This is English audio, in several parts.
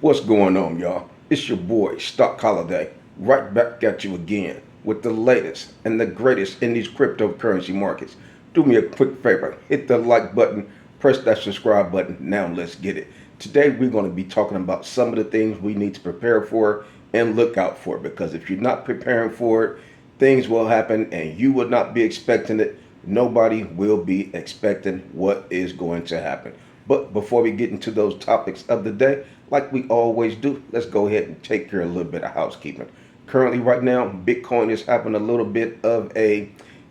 What's going on, y'all? It's your boy, Stock Holiday, right back at you again with the latest and the greatest in these cryptocurrency markets. Do me a quick favor, hit the like button, press that subscribe button. Now let's get it. Today we're going to be talking about some of the things we need to prepare for and look out for, because if you're not preparing for it, things will happen and you will not be expecting it. Nobody will be expecting what is going to happen. But before we get into those topics of the day, like we always do, let's go ahead and take care of a little bit of housekeeping. Currently, right now, Bitcoin is having a little bit of a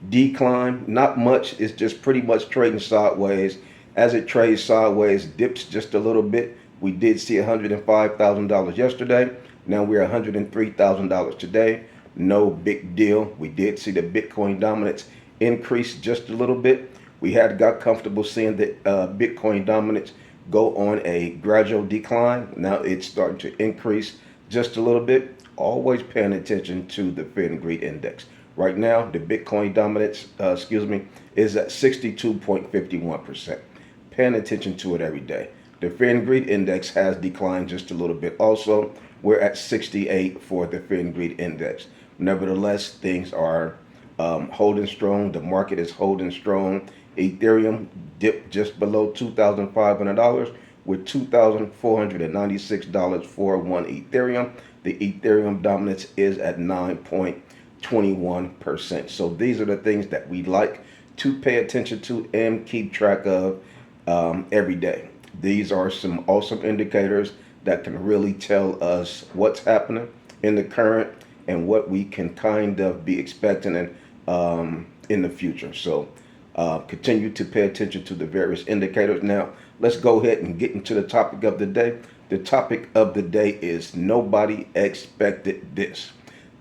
decline. Not much. It's just pretty much trading sideways. As it trades sideways, dips just a little bit. We did see $105,000 yesterday. Now we're $103,000 today. No big deal. We did see the Bitcoin dominance increase just a little bit. We had got comfortable seeing the Bitcoin dominance go on a gradual decline. Now it's starting to increase just a little bit. Always paying attention to the fear and greed index. Right now, the Bitcoin dominance, is at 62.51%. Paying attention to it every day. The fear and greed index has declined just a little bit. Also, we're at 68 for the fear and greed index. Nevertheless, things are holding strong. The market is holding strong. Ethereum dipped just below $2,500 with $2,496 for one Ethereum. The Ethereum dominance is at 9.21%. So these are the things that we like to pay attention to and keep track of every day. These are some awesome indicators that can really tell us what's happening in the current and what we can kind of be expecting in the future. So continue to pay attention to the various indicators. Now, let's go ahead and get into the topic of the day. The topic of the day is nobody expected this.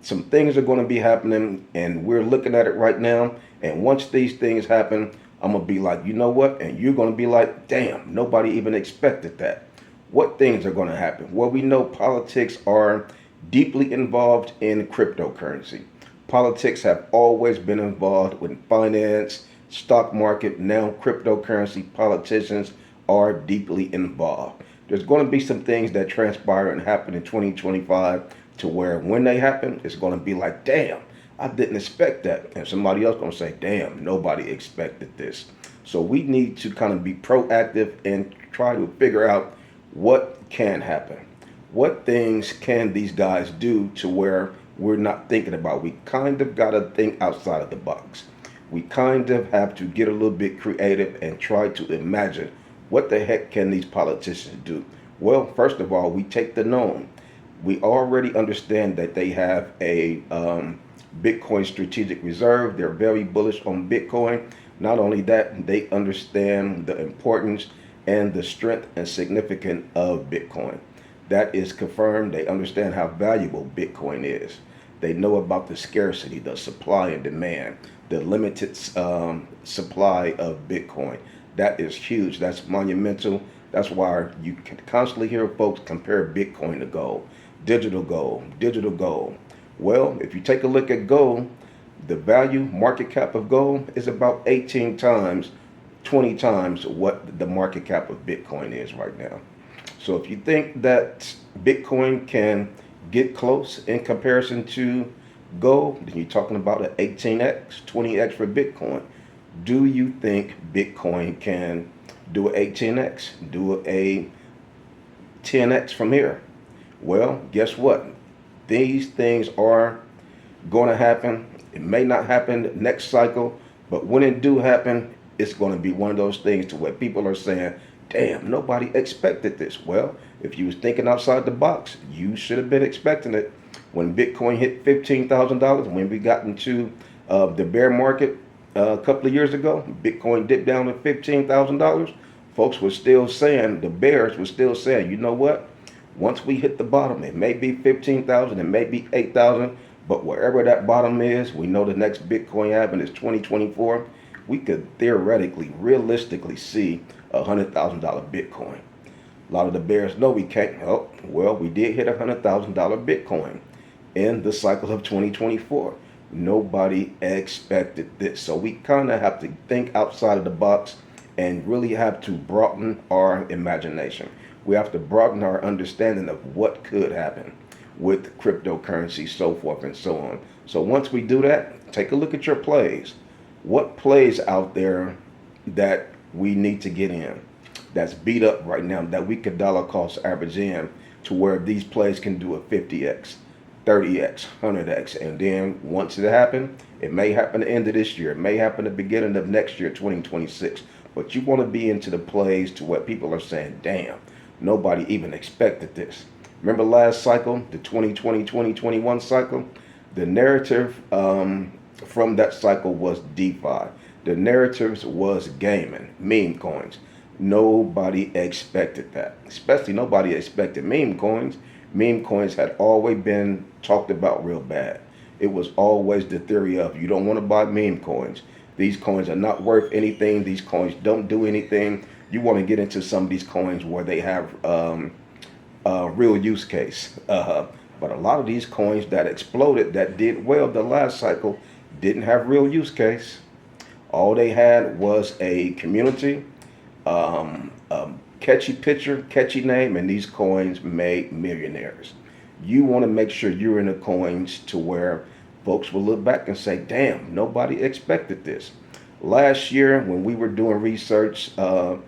Some things are going to be happening, and we're looking at it right now. And once these things happen, I'm going to be like, you know what? And you're going to be like, damn, nobody even expected that. What things are going to happen? Well, we know politics are deeply involved in cryptocurrency. Politics have always been involved with finance, stock market. Now cryptocurrency politicians are deeply involved. There's going to be some things that transpire and happen in 2025 to where when they happen, it's going to be like, damn, I didn't expect that. And somebody else going to say, damn, nobody expected this. So we need to kind of be proactive and try to figure out what can happen. What things can these guys do to where we're not thinking about? We kind of got to think outside of the box. We kind of have to get a little bit creative and try to imagine what the heck can these politicians do. Well, first of all, we take the known. We already understand that they have a Bitcoin strategic reserve. They're very bullish on Bitcoin. Not only that, they understand the importance and the strength and significance of Bitcoin. That is confirmed. They understand how valuable Bitcoin is. They know about the scarcity, the supply and demand, the limited supply of Bitcoin. That is huge. That's monumental. That's why you can constantly hear folks compare Bitcoin to gold. Digital gold, digital gold. Well, if you take a look at gold, the value market cap of gold is about 18 times, 20 times what the market cap of Bitcoin is right now. So if you think that Bitcoin can get close in comparison to gold, then you're talking about an 18x, 20x for Bitcoin. Do you think Bitcoin can do an 18x, do a 10x from here? Well, guess what? These things are going to happen. It may not happen next cycle, but when it do happen, it's going to be one of those things to where people are saying, damn, nobody expected this. Well, if you was thinking outside the box, you should have been expecting it. When Bitcoin hit $15,000, when we got into the bear market a couple of years ago, Bitcoin dipped down to $15,000. Folks were still saying, the bears were still saying, you know what? Once we hit the bottom, it may be 15,000, it may be 8,000, but wherever that bottom is, we know the next Bitcoin halving is 2024. We could theoretically, realistically see $100,000 Bitcoin. A lot of the bears know we can't. Oh, well, we did hit $100,000 Bitcoin in the cycle of 2024. Nobody expected this. So we kind of have to think outside of the box and really have to broaden our imagination. We have to broaden our understanding of what could happen with cryptocurrency, so forth and so on. So once we do that, take a look at your plays. What plays out there that we need to get in, that's beat up right now, that we could dollar cost average in to where these plays can do a 50x, 30x, 100x. And then once it happens, it may happen at the end of this year. It may happen at the beginning of next year, 2026. But you want to be into the plays to what people are saying, damn, nobody even expected this. Remember last cycle, the 2020-2021 cycle? The narrative from that cycle was DeFi. The narratives was gaming, meme coins. Nobody expected that. Especially nobody expected meme coins. Meme coins had always been talked about real bad. It was always the theory of you don't want to buy meme coins. These coins are not worth anything. These coins don't do anything. You want to get into some of these coins where they have real use case. But a lot of these coins that exploded, that did well the last cycle, didn't have real use case. All they had was a community, catchy picture, catchy name, and these coins made millionaires. You want to make sure you're in the coins to where folks will look back and say, damn, nobody expected this. Last year, when we were doing research on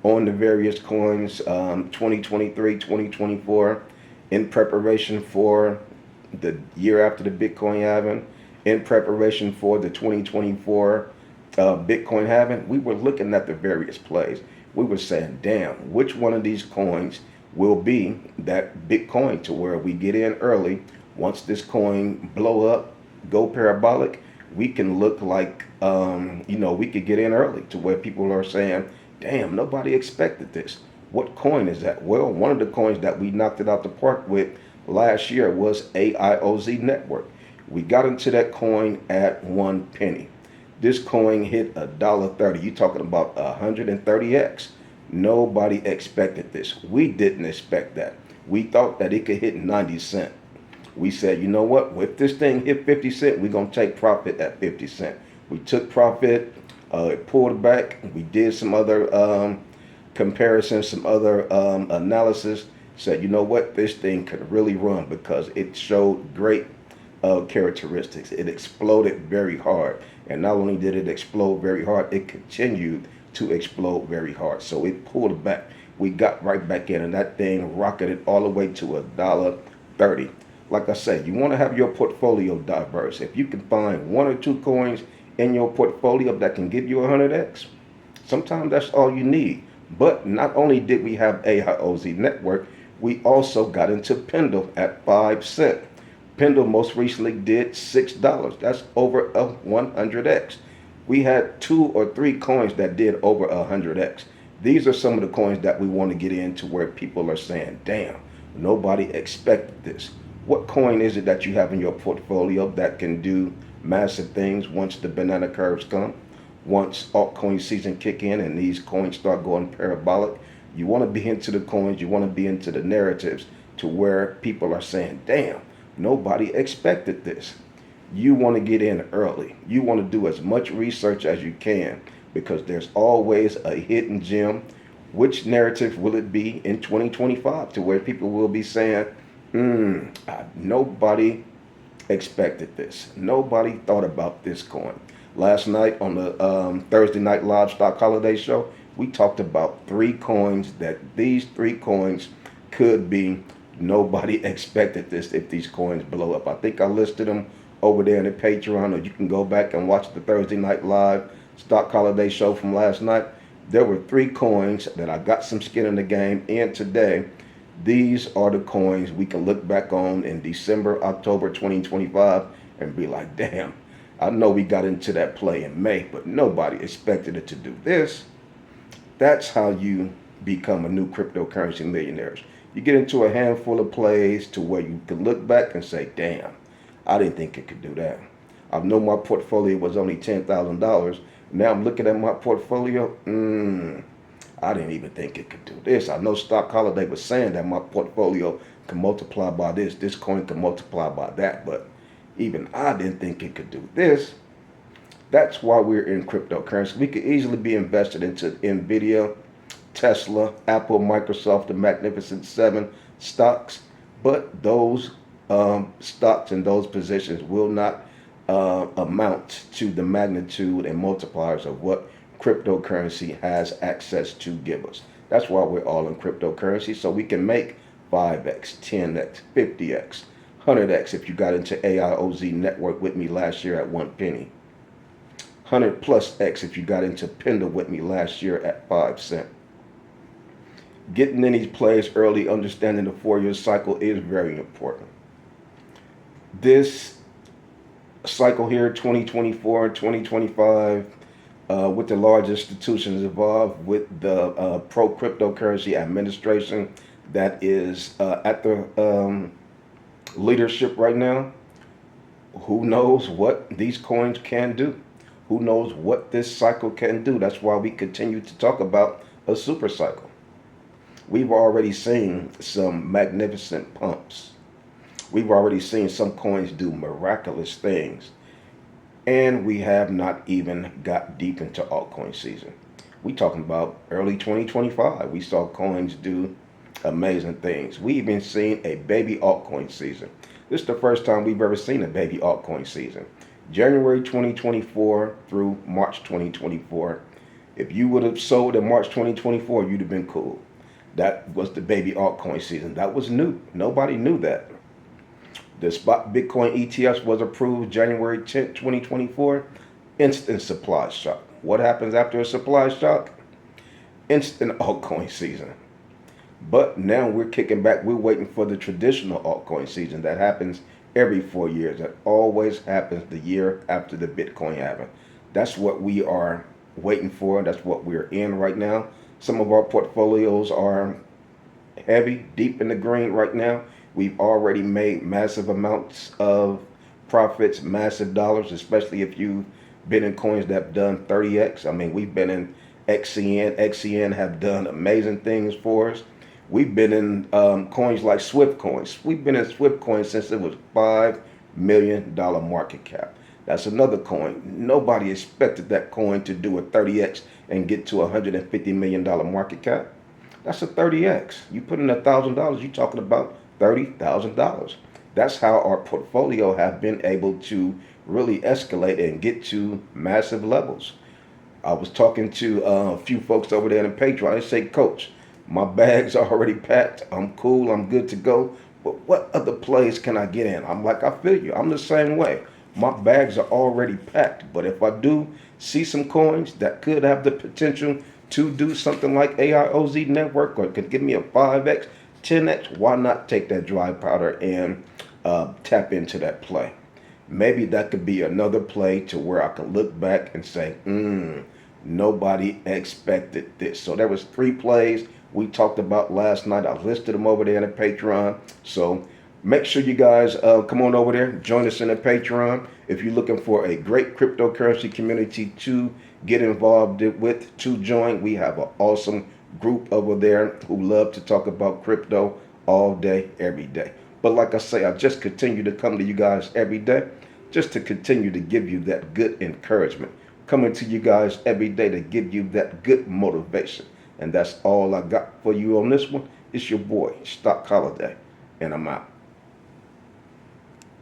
the various coins, 2023, 2024, in preparation for the year after the Bitcoin halving, in preparation for the 2024 Bitcoin halving, we were looking at the various plays. We were saying, damn, which one of these coins will be that Bitcoin to where we get in early. Once this coin blow up, go parabolic, we can look like, we could get in early to where people are saying, damn, nobody expected this. What coin is that? Well, one of the coins that we knocked it out the park with last year was AIOZ Network. We got into that coin at 1 penny. This coin hit $1.30. You're talking about 130x. Nobody expected this. We didn't expect that. We thought that it could hit 90 cents. We said, you know what? If this thing hit 50 cents, we're going to take profit at 50 cents. We took profit. It pulled back. We did some other comparisons, some other analysis. Said, you know what? This thing could really run because it showed great characteristics. It exploded very hard. And not only did it explode very hard, it continued to explode very hard. So it pulled back. We got right back in, and that thing rocketed all the way to $1.30. Like I said, you want to have your portfolio diverse. If you can find one or two coins in your portfolio that can give you 100x, sometimes that's all you need. But not only did we have AIOZ Network, we also got into Pendle at 5 cents. Pendle most recently did $6. That's over a 100x. We had 2 or 3 coins that did over 100x. These are some of the coins that we want to get into where people are saying, damn, nobody expected this. What coin is it that you have in your portfolio that can do massive things once the banana curves come? Once altcoin season kick in and these coins start going parabolic, you want to be into the coins, you want to be into the narratives to where people are saying, damn, nobody expected this. You want to get in early. You want to do as much research as you can because there's always a hidden gem. Which narrative will it be in 2025 to where people will be saying, nobody expected this. Nobody thought about this coin. Last night on the Thursday Night Live Stock Holiday Show, we talked about 3 coins that these 3 coins could be. Nobody expected this if these coins blow up. I think I listed them over there in the Patreon, or you can go back and watch the Thursday Night Live Stock Holiday Show from last night. There were 3 coins that I got some skin in the game in today. These are the coins we can look back on in December, October 2025 and be like, damn, I know we got into that play in May, but nobody expected it to do this. That's how you become a new cryptocurrency millionaire. You get into a handful of plays to where you can look back and say, damn, I didn't think it could do that. I know my portfolio was only $10,000. Now I'm looking at my portfolio. I didn't even think it could do this. I know Stock Holiday was saying that my portfolio can multiply by this. This coin can multiply by that. But even I didn't think it could do this. That's why we're in cryptocurrency. We could easily be invested into NVIDIA, Tesla, Apple, Microsoft, the Magnificent Seven stocks, but those stocks and those positions will not amount to the magnitude and multipliers of what cryptocurrency has access to give us. That's why we're all in cryptocurrency, so we can make 5x, 10x, 50x, 100x if you got into AIOZ network with me last year at 1 penny. 100 plus X if you got into Pendle with me last year at 5 cents. Getting in these plays early, understanding the 4-year cycle is very important. This cycle here, 2024, 2025, with the large institutions involved, with the pro-cryptocurrency administration that is at the leadership right now, who knows what these coins can do? Who knows what this cycle can do? That's why we continue to talk about a super cycle. We've already seen some magnificent pumps. We've already seen some coins do miraculous things. And we have not even got deep into altcoin season. We talking about early 2025. We saw coins do amazing things. We even seen a baby altcoin season. This is the first time we've ever seen a baby altcoin season. January 2024 through March 2024. If you would have sold in March 2024, you'd have been cool. That was the baby altcoin season. That was new. Nobody knew that. The spot Bitcoin ETFs was approved January 10th, 2024. Instant supply shock. What happens after a supply shock? Instant altcoin season. But now we're kicking back. We're waiting for the traditional altcoin season that happens every 4 years. That always happens the year after the Bitcoin halving. That's what we are waiting for. That's what we're in right now. Some of our portfolios are heavy, deep in the green right now. We've already made massive amounts of profits, massive dollars, especially if you've been in coins that have done 30x. I mean, we've been in XCN. XCN have done amazing things for us. We've been in coins like Swift coins. We've been in Swift coins since it was $5 million market cap. That's another coin. Nobody expected that coin to do a 30x and get to a $150 million market cap. That's a 30x. You put in $1,000, you're talking about $30,000. That's how our portfolio have been able to really escalate and get to massive levels. I was talking to a few folks over there in Patreon. They say, Coach, my bags are already packed. I'm cool. I'm good to go. But what other plays can I get in? I'm like, I feel you. I'm the same way. My bags are already packed. But if I do see some coins that could have the potential to do something like AIOZ network, or could give me a 5x, 10x, why not take that dry powder and tap into that play? Maybe that could be another play to where I can look back and say, nobody expected this. So there was 3 plays we talked about last night. I listed them over there in the Patreon. So make sure you guys come on over there, join us in the Patreon. If you're looking for a great cryptocurrency community to get involved with, to join, we have an awesome group over there who love to talk about crypto all day, every day. But like I say, I just continue to come to you guys every day just to continue to give you that good encouragement. Coming to you guys every day to give you that good motivation. And that's all I got for you on this one. It's your boy, Stock Holiday, and I'm out.